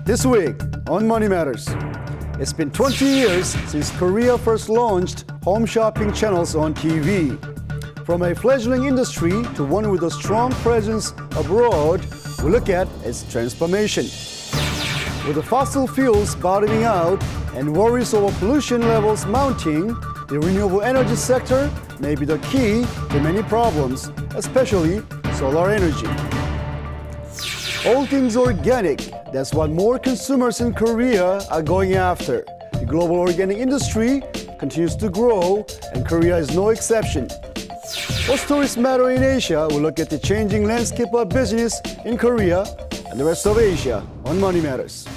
This week on Money Matters, it's been 20 years since Korea first launched home shopping channels on TV. From a fledgling industry to one with a strong presence abroad, we look at its transformation. With the fossil fuels bottoming out and worries over pollution levels mounting, the renewable energy sector may be the key to many problems, especially solar energy. All things organic, that's what more consumers in Korea are going after. The global organic industry continues to grow, and Korea is no exception. What stories matter in Asia? We'll look at the changing landscape of business in Korea and the rest of Asia on Money Matters.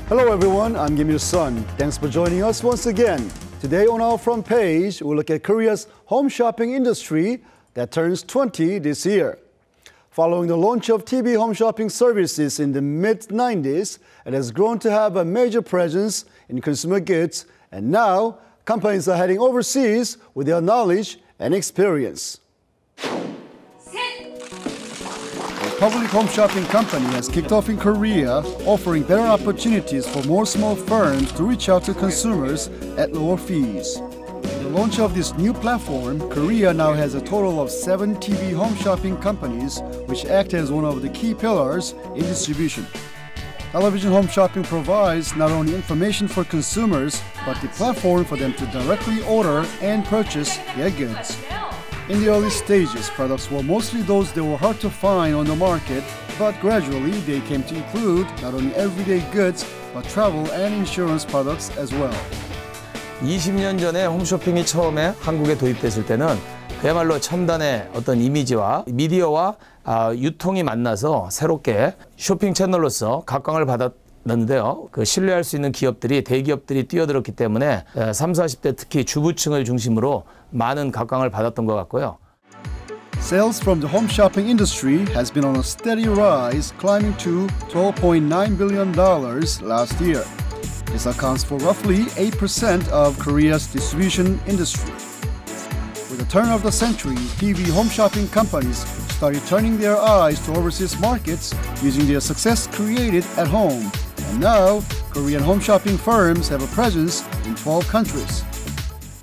Hello everyone, I'm Kim Il-sun. Thanks for joining us once again. Today on our front page, we'll look at Korea's home shopping industry that turns 20 this year. Following the launch of TV home shopping services in the mid-90s, it has grown to have a major presence in consumer goods, and now companies are heading overseas with their knowledge and experience. A public home shopping company has kicked off in Korea, offering better opportunities for more small firms to reach out to consumers at lower fees. With the launch of this new platform, Korea now has a total of 7 TV home shopping companies, which act as one of the key pillars in distribution. Television home shopping provides not only information for consumers, but the platform for them to directly order and purchase their goods. In the early stages, products were mostly those that were hard to find on the market, but gradually they came to include not only everyday goods, but travel and insurance products as well. 20년 전에 홈쇼핑이 처음에 한국에 도입됐을 때는 그야말로 첨단의 어떤 이미지와 미디어와 유통이 만나서 새롭게 쇼핑 채널로서 각광을 받았는데요. 그 신뢰할 수 있는 기업들이 대기업들이 뛰어들었기 때문에 30, 40대 특히 주부층을 중심으로 많은 각광을 받았던 것 같고요. Sales from the home shopping industry has been on a steady rise, climbing to $12.9 billion last year. This accounts for roughly 8% of Korea's distribution industry. With the turn of the century, TV home shopping companies started turning their eyes to overseas markets using their success created at home. And now, Korean home shopping firms have a presence in 12 countries.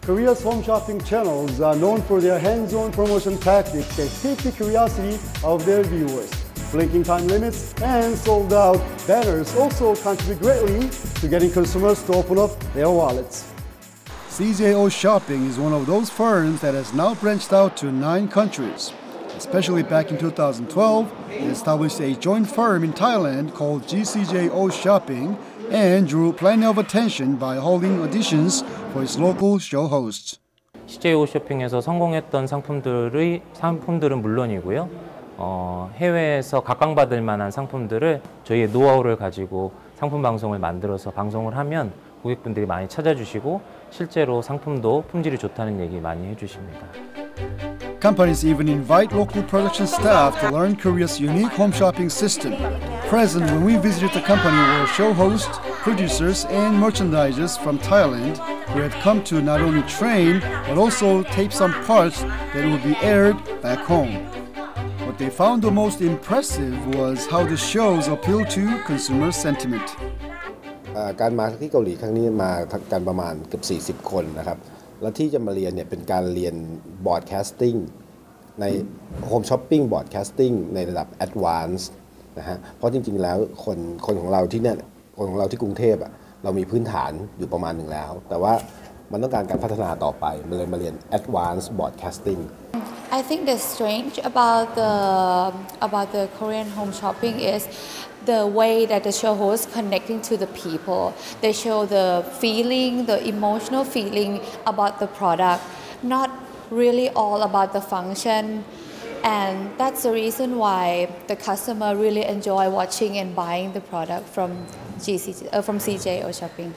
Korea's home shopping channels are known for their hands-on promotion tactics that pique the curiosity of their viewers. Blinking time limits and sold-out banners also contribute greatly to getting consumers to open up their wallets. CJO Shopping is one of those firms that has now branched out to 9 countries. Especially back in 2012, it established a joint firm in Thailand called GCJO Shopping and drew plenty of attention by holding auditions for its local show hosts. CJO 쇼핑에서 성공했던 상품들은 물론이고요. 해외에서 각광받을 만한 상품들을 저희의 노하우를 가지고 상품 방송을 만들어서 방송을 하면 고객분들이 많이 찾아주시고 실제로 상품도 품질이 좋다는 얘기 많이 해주십니다. Companies even invite local production staff to learn Korea's unique home shopping system. Present when we visited the company were show hosts, producers, and merchandisers from Thailand who had come to not only train but also tape some parts that would be aired back home. What they found the most impressive was how the shows appeal to consumer sentiment. การมาที่เกาหลีครั้งนี้มากันประมาณเกือบ40 คนนะครับแล้วที่จะมาเรียนเนี่ยเป็นการเรียนบอร์ดแคสติ้งในโฮมช้อปปิ้งบอร์ดแคสติ้งในระดับแอดวานซ์นะฮะเพราะจริงๆแล้วคนของเราที่เนี่ยคนของเราที่กรุงเทพเรามีพื้นฐานอยู่ประมาณหนึ่งแล้วแต่ว่ามันต้องการพัฒนาต่อไปมันเลยมาเรียน Advanced Broadcasting. I think the strange about the Korean home shopping is the way that the show hosts connecting to the people. They show the feeling, the emotional feeling about the product, not really all about the function. And that's the reason why the customer really enjoy watching and buying the product from CJO Shopping.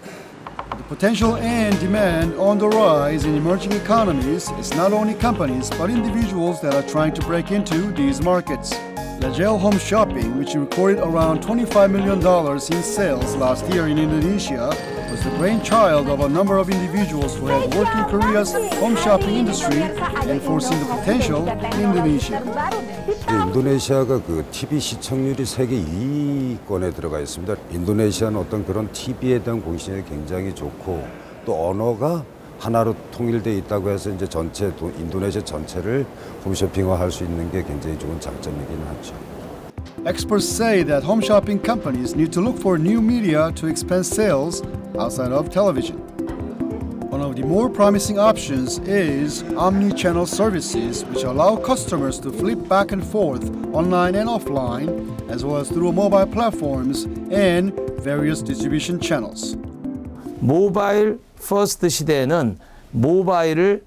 The Potential and demand on the rise in emerging economies is not only companies but individuals that are trying to break into these markets. Lajel Home Shopping, which recorded around $25 million in sales last year in Indonesia, was the brainchild of a number of individuals who had worked in Korea's home shopping industry and foreseen the potential in Indonesia. 인도네시아가 그 TV 시청률이 세계 2위권에 들어가 있습니다. 인도네시아는 어떤 그런 TV에 대한 공신력이 굉장히 좋고 또 언어가 하나로 통일돼 있다고 해서 이제 전체 인도네시아 전체를 홈쇼핑화할 수 있는 게 굉장히 좋은 장점이긴 하죠. Experts say that home shopping companies need to look for new media to expand sales outside of television. One of the more promising options is omni-channel services, which allow customers to flip back and forth online and offline, as well as through mobile platforms and various distribution channels. 모바일 퍼스트 시대에는 모바일을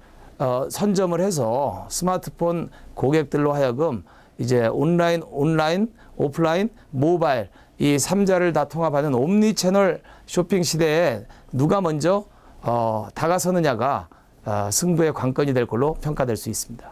선점을 해서 스마트폰 고객들로 하여금 이제 온라인, 오프라인, 모바일 이 3자를 다 통합하는 옴니 채널 쇼핑 시대에 누가 먼저 다가서느냐가 승부의 관건이 될 걸로 평가될 수 있습니다.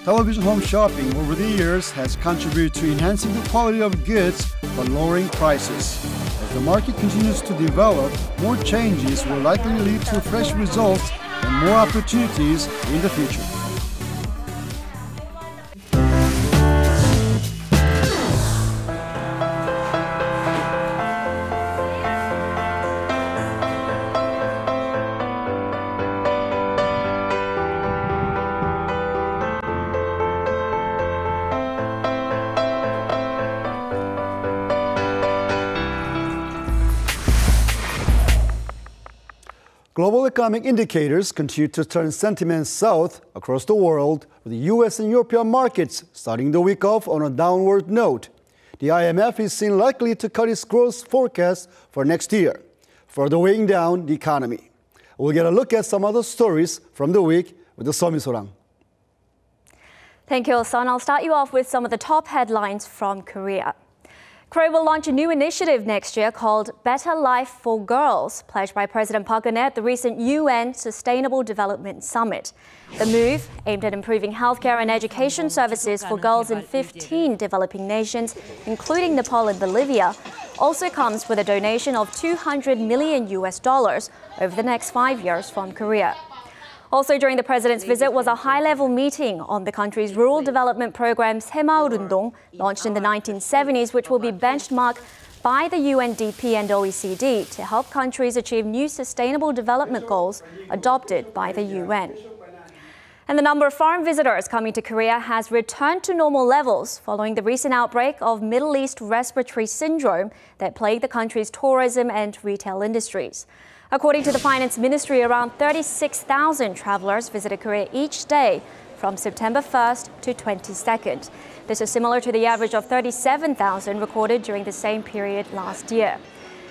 Television home shopping over the years has contributed to enhancing the quality of goods but lowering prices. As the market continues to develop, more changes will likely lead to fresh results and more opportunities in the future. Global economic indicators continue to turn sentiment south across the world, with the U.S. and European markets starting the week off on a downward note. The IMF is seen likely to cut its growth forecast for next year, further weighing down the economy. We'll get a look at some other stories from the week with the Somi-sorang. Thank you, Son. I'll start you off with some of the top headlines from Korea. Korea will launch a new initiative next year called Better Life for Girls, pledged by President Park Geun-hye at the recent UN Sustainable Development Summit. The move, aimed at improving healthcare and education services for girls in 15 developing nations, including Nepal and Bolivia, also comes with a donation of $200 million over the next 5 years from Korea. Also during the president's visit was a high-level meeting on the country's rural development program 새마을운동, launched in the 1970s, which will be benchmarked by the UNDP and OECD to help countries achieve new sustainable development goals adopted by the UN. And the number of foreign visitors coming to Korea has returned to normal levels following the recent outbreak of Middle East respiratory syndrome that plagued the country's tourism and retail industries. According to the Finance Ministry, around 36,000 travelers visited Korea each day from September 1st to 22nd. This is similar to the average of 37,000 recorded during the same period last year.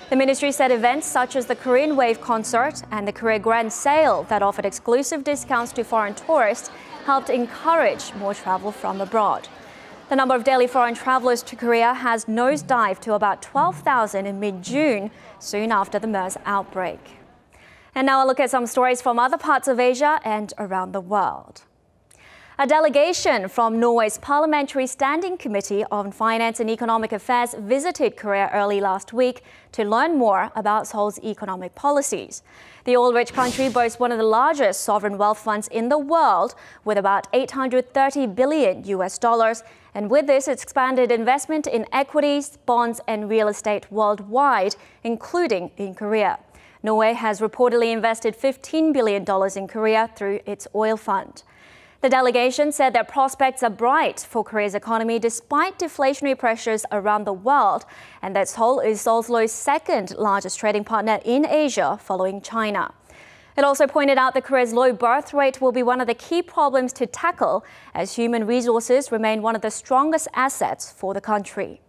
The ministry said events such as the Korean Wave concert and the Korea Grand Sale that offered exclusive discounts to foreign tourists helped encourage more travel from abroad. The number of daily foreign travelers to Korea has nosedived to about 12,000 in mid-June, soon after the MERS outbreak. And now a look at some stories from other parts of Asia and around the world. A delegation from Norway's Parliamentary Standing Committee on Finance and Economic Affairs visited Korea early last week to learn more about Seoul's economic policies. The oil-rich country boasts one of the largest sovereign wealth funds in the world, with about $830 billion, and with this, it's expanded investment in equities, bonds, and real estate worldwide, including in Korea. Norway has reportedly invested $15 billion in Korea through its oil fund. The delegation said that prospects are bright for Korea's economy despite deflationary pressures around the world, and that Seoul is Oslo's second largest trading partner in Asia, following China. It also pointed out that Korea's low birth rate will be one of the key problems to tackle, as human resources remain one of the strongest assets for the country.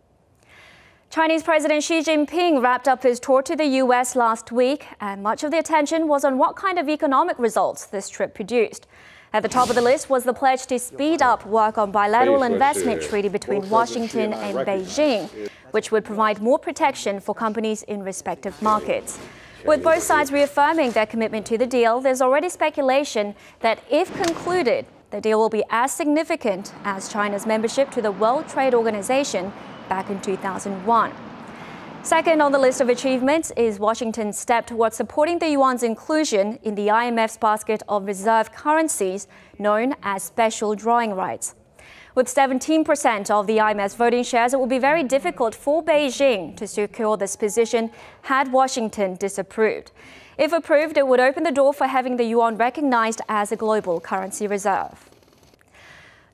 Chinese President Xi Jinping wrapped up his tour to the U.S. last week, and much of the attention was on what kind of economic results this trip produced. At the top of the list was the pledge to speed up work on bilateral investment treaty between Washington and Beijing, which would provide more protection for companies in respective markets. With both sides reaffirming their commitment to the deal, there's already speculation that if concluded, the deal will be as significant as China's membership to the World Trade Organization back in 2001. Second on the list of achievements is Washington's step towards supporting the yuan's inclusion in the IMF's basket of reserve currencies known as special drawing rights. With 17% of the IMF's voting shares, it will be very difficult for Beijing to secure this position had Washington disapproved. If approved, it would open the door for having the yuan recognized as a global currency reserve.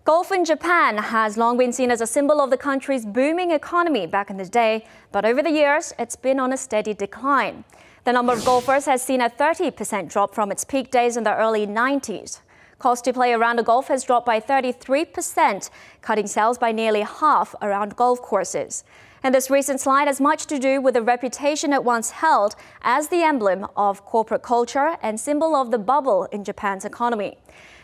Golf in Japan has long been seen as a symbol of the country's booming economy back in the day, but over the years, it's been on a steady decline. The number of golfers has seen a 30% drop from its peak days in the early 90s. Cost to play a round of golf has dropped by 33%, cutting sales by nearly half around golf courses. And this recent slide has much to do with the reputation it once held as the emblem of corporate culture and symbol of the bubble in Japan's economy.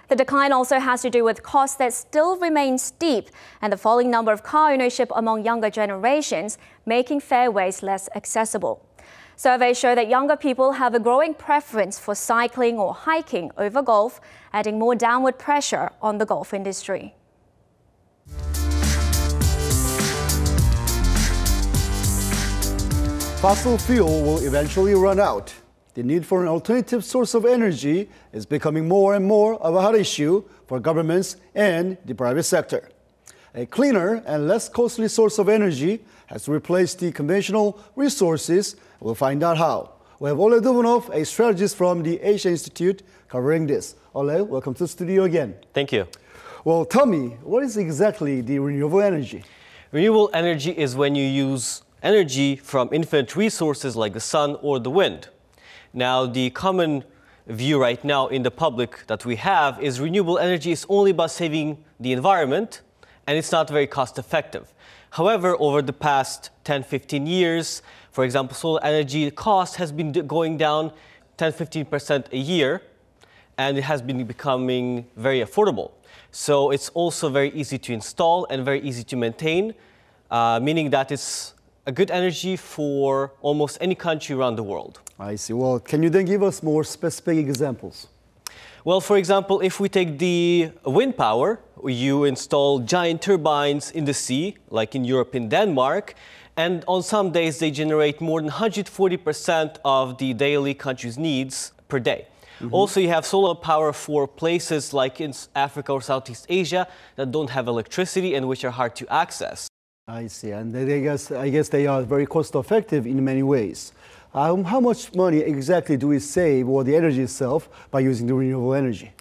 The decline also has to do with costs that still remain steep and the falling number of car ownership among younger generations, making fairways less accessible. Surveys show that younger people have a growing preference for cycling or hiking over golf, adding more downward pressure on the golf industry. Fossil fuel will eventually run out. The need for an alternative source of energy is becoming more and more of a hot issue for governments and the private sector. A cleaner and less costly source of energy has replaced the conventional resources. We'll find out how. We have Ole Dubunov, a strategist from the Asia Institute, covering this. Ole, welcome to the studio again. Thank you. Well, tell me, what is exactly the renewable energy? Renewable energy is when you use energy from infinite resources like the sun or the wind. Now, the common view right now in the public that we have is renewable energy is only about saving the environment, and it's not very cost effective. However, over the past 10-15 years, for example, solar energy cost has been going down 10-15% a year, and it has been becoming very affordable. So it's also very easy to install and very easy to maintain, meaning that it's a good energy for almost any country around the world. I see. Well, can you then give us more specific examples? Well, for example, if we take the wind power, you install giant turbines in the sea, like in Europe, in Denmark, and on some days they generate more than 140% of the daily country's needs per day. Also, you have solar power for places like in Africa or Southeast Asia that don't have electricity and which are hard to access. I see, and I guess they are very cost-effective in many ways. How much money exactly do we save, or the energy itself, by using the renewable energy?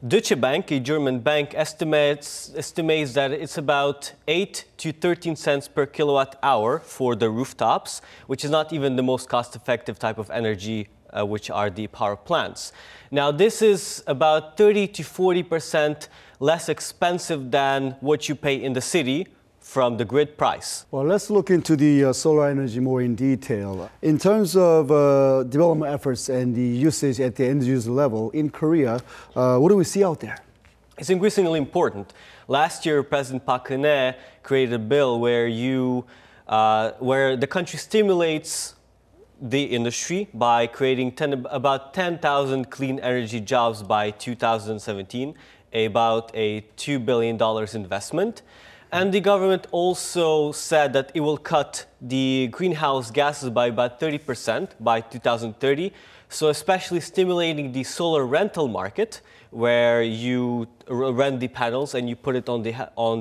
Deutsche Bank, a German bank, estimates that it's about 8 to 13 cents per kilowatt hour for the rooftops, which is not even the most cost-effective type of energy, which are the power plants. Now, this is about 30 to 40% less expensive than what you pay in the city from the grid price. Well, let's look into the solar energy more in detail. In terms of development efforts and the usage at the end user level in Korea, what do we see out there? It's increasingly important. Last year, President Park Geun-hye created a bill where the country stimulates the industry by creating about 10,000 clean energy jobs by 2017, about a $2 billion investment. And the government also said that it will cut the greenhouse gases by about 30% by 2030. So especially stimulating the solar rental market, where you rent the panels and you put it on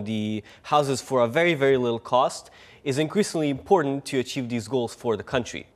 the houses for a very, very little cost, is increasingly important to achieve these goals for the country.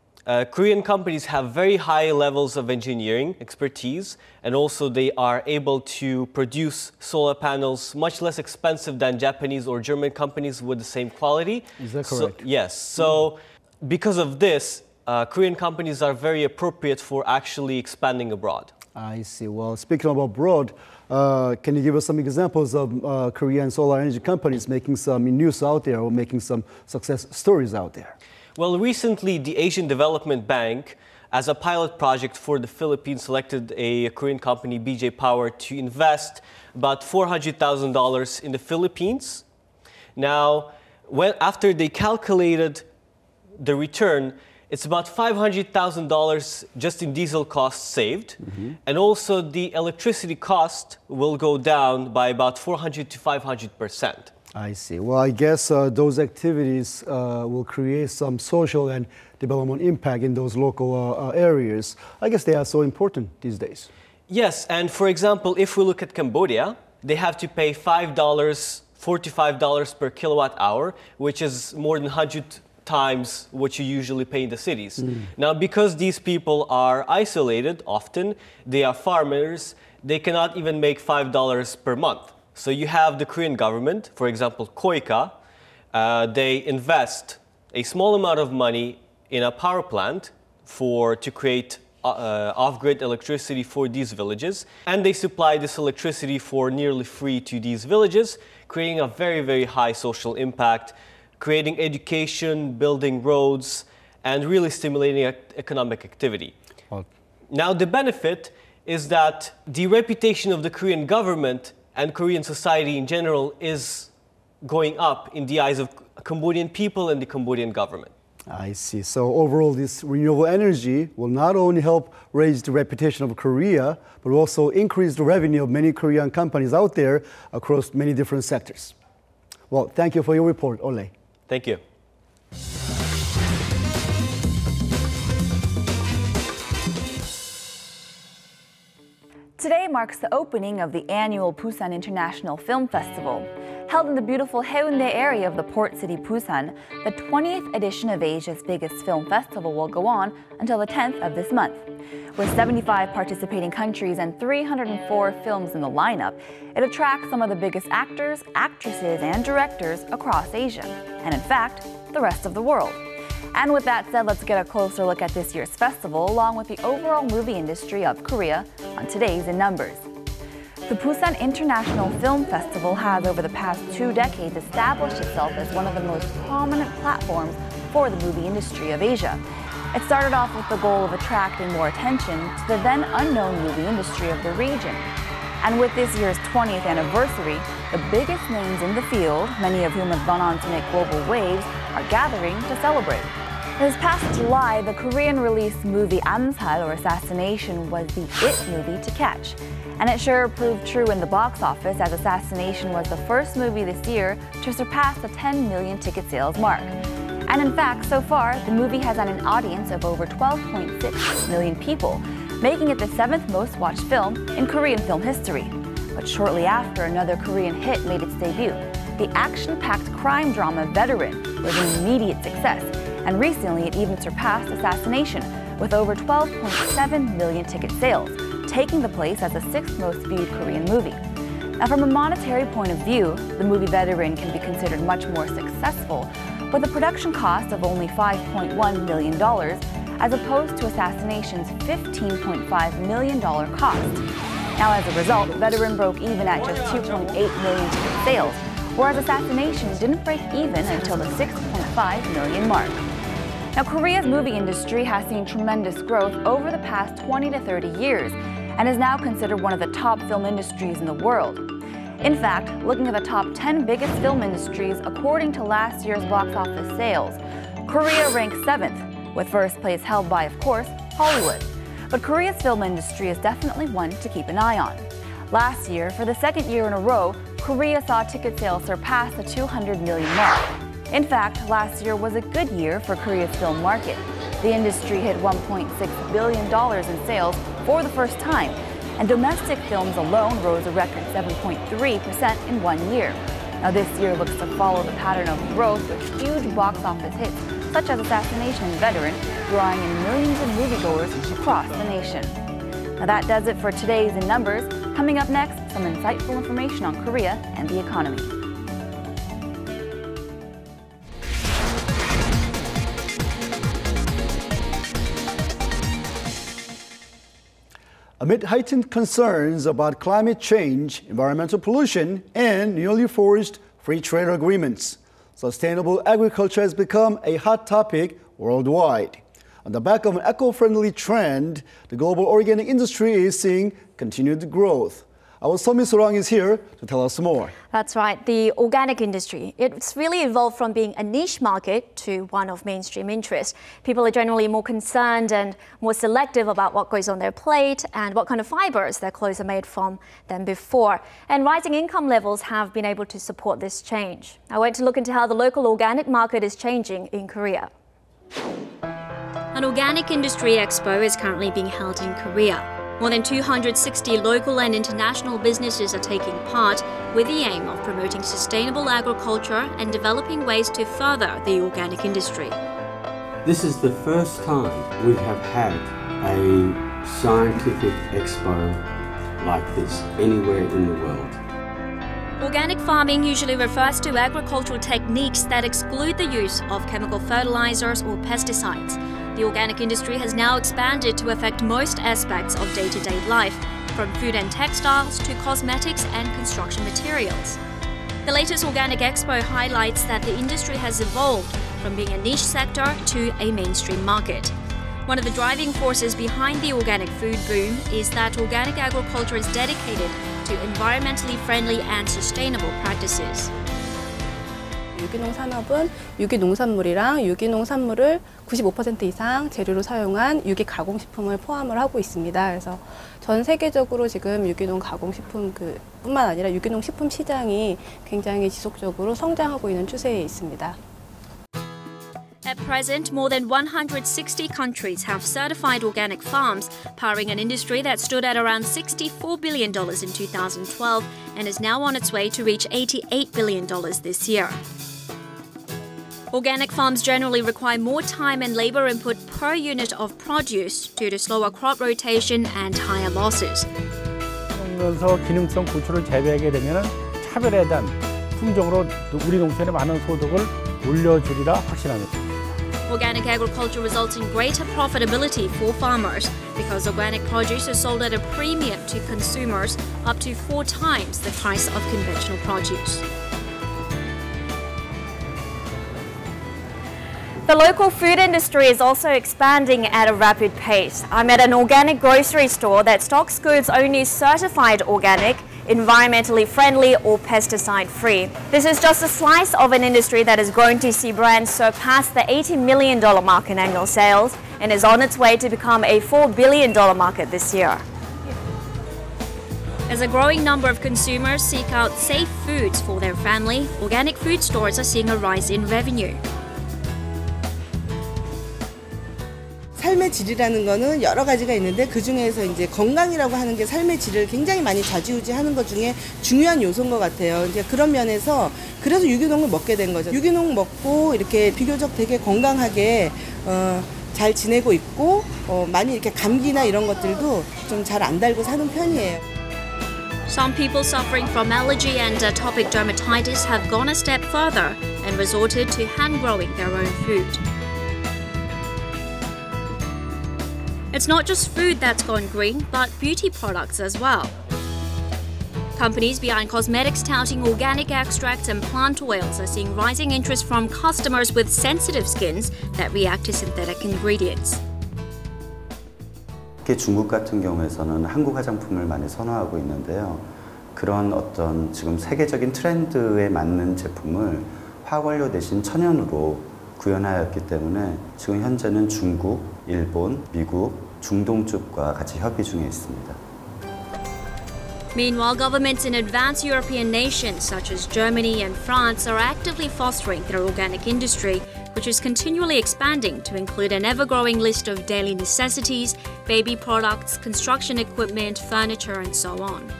Korean companies have very high levels of engineering expertise, and also they are able to produce solar panels much less expensive than Japanese or German companies with the same quality. Is that correct? Yes. So because of this, Korean companies are very appropriate for actually expanding abroad. I see. Well, speaking of abroad, can you give us some examples of Korean solar energy companies making some news out there or making some success stories out there? Well, recently, the Asian Development Bank, as a pilot project for the Philippines, selected a Korean company, BJ Power, to invest about $400,000 in the Philippines. Now, after they calculated the return, It's about $500,000 just in diesel costs saved. And also the electricity cost will go down by about 400 to 500%. I see. Well, I guess those activities will create some social and development impact in those local areas. I guess they are so important these days. Yes, and for example, if we look at Cambodia, they have to pay $45 per kilowatt hour, which is more than 100 times what you usually pay in the cities. Now, because these people are isolated often, they are farmers, they cannot even make $5 per month. So you have the Korean government, for example, KOICA, they invest a small amount of money in a power plant to create off-grid electricity for these villages, and they supply this electricity for nearly free to these villages, creating a very, very high social impact, creating education, building roads, and really stimulating economic activity. Now, the benefit is that the reputation of the Korean government and Korean society in general is going up in the eyes of Cambodian people and the Cambodian government. I see. So overall, this renewable energy will not only help raise the reputation of Korea, but also increase the revenue of many Korean companies out there across many different sectors. Well, thank you for your report, Ole. Thank you. Today marks the opening of the annual Busan International Film Festival. Held in the beautiful Haeundae area of the port city Busan, the 20th edition of Asia's biggest film festival will go on until the 10th of this month. With 75 participating countries and 304 films in the lineup, it attracts some of the biggest actors, actresses, and directors across Asia, and in fact, the rest of the world. And with that said, let's get a closer look at this year's festival, along with the overall movie industry of Korea on today's In Numbers. The Busan International Film Festival has, over the past 2 decades, established itself as one of the most prominent platforms for the movie industry of Asia. It started off with the goal of attracting more attention to the then unknown movie industry of the region. And with this year's 20th anniversary, the biggest names in the field, many of whom have gone on to make global waves, are gathering to celebrate. This past July, the Korean-released movie Amsal, or Assassination, was the it movie to catch. And it sure proved true in the box office, as Assassination was the first movie this year to surpass the 10 million ticket sales mark. And in fact, so far, the movie has had an audience of over 12.6 million people, making it the 7th most watched film in Korean film history. But shortly after, another Korean hit made its debut. The action-packed crime drama Veteran was an immediate success, and recently it even surpassed Assassination with over 12.7 million ticket sales, taking the place as the 6th most viewed Korean movie. Now, from a monetary point of view, the movie Veteran can be considered much more successful, with a production cost of only $5.1 million, as opposed to Assassination's $15.5 million cost. Now, as a result, Veteran broke even at just 2.8 million ticket sales, whereas Assassination didn't break even until the 6.5 million mark. Now, Korea's movie industry has seen tremendous growth over the past 20 to 30 years and is now considered one of the top film industries in the world. In fact, looking at the top 10 biggest film industries according to last year's box office sales, Korea ranks 7th, with first place held by, of course, Hollywood. But Korea's film industry is definitely one to keep an eye on. Last year, for the 2nd year in a row, Korea saw ticket sales surpass the 200 million mark. In fact, last year was a good year for Korea's film market. The industry hit $1.6 billion in sales for the first time, and domestic films alone rose a record 7.3% in 1 year. Now, this year looks to follow the pattern of growth with huge box office hits, such as Assassination and Veteran, drawing in millions of moviegoers across the nation. Now, that does it for today's In Numbers. Coming up next, some insightful information on Korea and the economy. Amid heightened concerns about climate change, environmental pollution, and newly forged free trade agreements, sustainable agriculture has become a hot topic worldwide. On the back of an eco-friendly trend, the global organic industry is seeing continued growth. Our Somi Sorang is here to tell us more. That's right. The organic industry, it's really evolved from being a niche market to one of mainstream interest. People are generally more concerned and more selective about what goes on their plate and what kind of fibers their clothes are made from than before. And rising income levels have been able to support this change. I went to look into how the local organic market is changing in Korea. An organic industry expo is currently being held in Korea. More than 260 local and international businesses are taking part with the aim of promoting sustainable agriculture and developing ways to further the organic industry. This is the first time we have had a scientific expo like this anywhere in the world. Organic farming usually refers to agricultural techniques that exclude the use of chemical fertilizers or pesticides. The organic industry has now expanded to affect most aspects of day-to-day life, from food and textiles to cosmetics and construction materials. The latest Organic Expo highlights that the industry has evolved from being a niche sector to a mainstream market. One of the driving forces behind the organic food boom is that organic agriculture is dedicated to environmentally friendly and sustainable practices. 유기농 산업은 유기 농산물이랑 유기 농산물을 95% 이상 재료로 사용한 유기 가공식품을 포함을 하고 있습니다. 그래서 전 세계적으로 지금 유기농 가공식품 뿐만 아니라 유기농 식품 시장이 굉장히 지속적으로 성장하고 있는 추세에 있습니다. At present, more than 160 countries have certified organic farms, powering an industry that stood at around $64 billion in 2012 and is now on its way to reach $88 billion this year. Organic farms generally require more time and labor input per unit of produce due to slower crop rotation and higher losses. 그러면서 기능성 고추를 재배하게 되면 차별에 대한 품종으로 우리 농촌의 많은 소득을 올려주리라 확신합니다. Organic agriculture results in greater profitability for farmers because organic produce is sold at a premium to consumers, up to 4 times the price of conventional produce. The local food industry is also expanding at a rapid pace. I'm at an organic grocery store that stocks goods only certified organic, environmentally friendly or pesticide-free. This is just a slice of an industry that has grown to see brands surpass the $80 million mark in annual sales and is on its way to become a $4 billion market this year. As a growing number of consumers seek out safe foods for their family, organic food stores are seeing a rise in revenue. 삶의 질이라는 거는 여러 가지가 있는데 그 중에서 이제 건강이라고 하는 게 삶의 질을 굉장히 많이 좌지우지하는 것 중에 중요한 요소인 것 같아요. 이제 그런 면에서 그래서 유기농을 먹게 된 거죠. 유기농 먹고 이렇게 비교적 되게 건강하게 잘 지내고 있고 많이 이렇게 감기나 이런 것들도 좀 잘 안 달고 사는 편이에요. Some people suffering from allergy and atopic dermatitis have gone a step further and resorted to hand-growing their own food. It's not just food that's gone green, but beauty products as well. Companies behind cosmetics touting organic extracts and plant oils are seeing rising interest from customers with sensitive skins that react to synthetic ingredients. 특히 중국 같은 경우에서는 한국 화장품을 많이 선호하고 있는데요. 그런 어떤 지금 세계적인 트렌드에 맞는 제품을 화학원료 대신 천연으로 구현하였기 때문에 지금 현재는 중국, 일본, 미국, 중동 쪽과 같이 협의 중에 있습니다. Meanwhile, governments in advanced European nations such as Germany and France are actively fostering their organic industry, which is continually expanding to include an ever-growing list of daily necessities, baby products, construction equipment, furniture, and so on.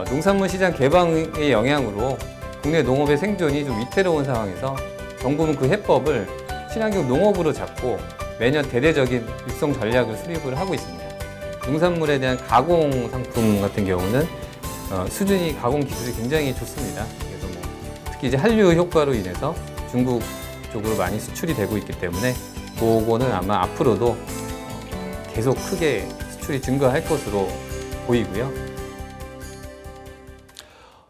농산물 시장 개방의 영향으로 국내 농업의 생존이 좀 위태로운 상황에서 정부는 그 해법을 친환경 농업으로 잡고 매년 대대적인 육성 전략을 수립을 하고 있습니다. 농산물에 대한 가공 상품 같은 경우는 수준이 가공 기술이 굉장히 좋습니다. 그래서 특히 이제 한류 효과로 인해서 중국 쪽으로 많이 수출이 되고 있기 때문에 그거는 아마 앞으로도 계속 크게 수출이 증가할 것으로 보이고요.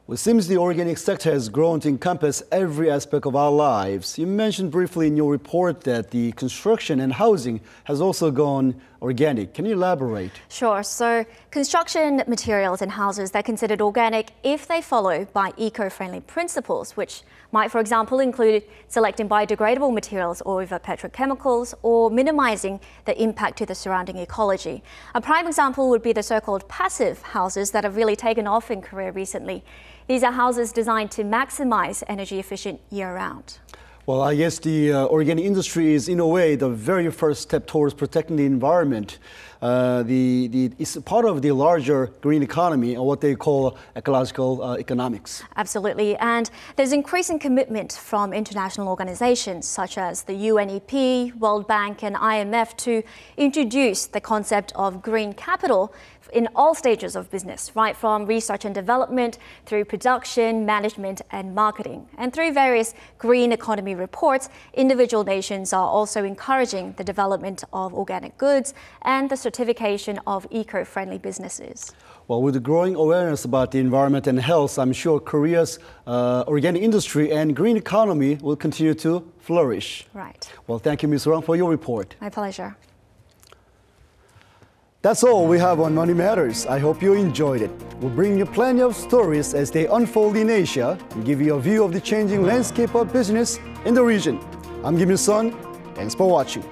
Well, it seems the organic sector has grown to encompass every aspect of our lives. You mentioned briefly in your report that the construction and housing has also gone organic. Can you elaborate? Sure. So construction materials and houses that are considered organic if they follow by eco-friendly principles, which might, for example, include selecting biodegradable materials over petrochemicals or minimizing the impact to the surrounding ecology. A prime example would be the so-called passive houses that have really taken off in Korea recently. These are houses designed to maximize energy efficient year-round. Well, I guess the organic industry is, in a way, the very first step towards protecting the environment. It's part of the larger green economy, or what they call ecological economics. Absolutely, and there's increasing commitment from international organizations such as the UNEP, World Bank and IMF to introduce the concept of green capital in all stages of business, right from research and development through production, management and marketing. And through various green economy reports, individual nations are also encouraging the development of organic goods and the certification of eco-friendly businesses. Well, with the growing awareness about the environment and health, I'm sure Korea's organic industry and green economy will continue to flourish. Right. Well, thank you, Ms. Rang, for your report. My pleasure. That's all we have on Money Matters. I hope you enjoyed it. We'll bring you plenty of stories as they unfold in Asia and give you a view of the changing landscape of business in the region. I'm Kim Il-sun. Thanks for watching.